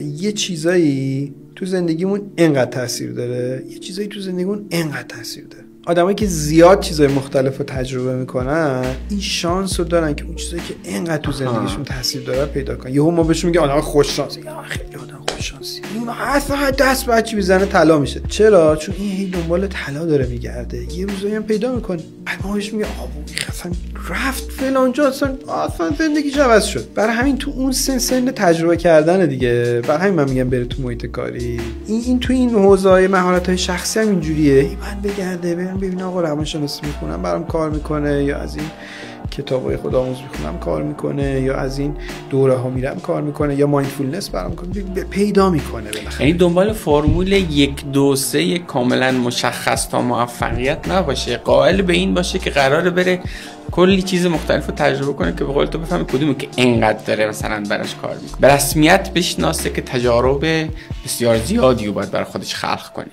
یه چیزایی تو زندگیمون اینقدر تاثیر داره، یه چیزایی تو زندگیمون اینقدر تاثیر داره. آدمایی که زیاد چیزای مختلف رو تجربه میکنن این شانس رو دارن که اون چیزایی که اینقدر تو زندگیشون تاثیر داره پیدا کنن. یهو ما بهشون میگیم آدم خوش شانسی، یا خیلی آدم خوش شانسی، اون اصلا دست به چی میزنه طلا میشه. چرا؟ چون این هی دنبال طلا داره میگرده، یه روزایی هم پیدا میکنه، بعد ما بهش میگیم آقا اصلا رفت فلان جا، اصلا زندگیش عوض شد. برای همین تو اون سن تجربه کردن دیگه. برای همین من میگم بره تو محیط کاری. این تو این حوزه‌های مهارت‌های شخصی هم اینجوریه. من بگرده ببین آقا روانشناسی میخونم برام کار میکنه، یا از این کتابای خودآموز میخونم کار میکنه، یا از این دوره ها میرم کار میکنه، یا مایندفولنس برام پیدا میکنه. بالاخره یعنی دنبال فرمول 1 2 3 کاملا مشخص تا موفقیت نباشه، قائل به این باشه که قراره بره کلی چیز مختلف رو تجربه کنه که به قول تو بفهمه کدومه که اینقدر داره مثلا براش کار میکنه. به رسمیت بشناسه که تجارب بسیار زیادی رو باید برای خودش خلق کنه.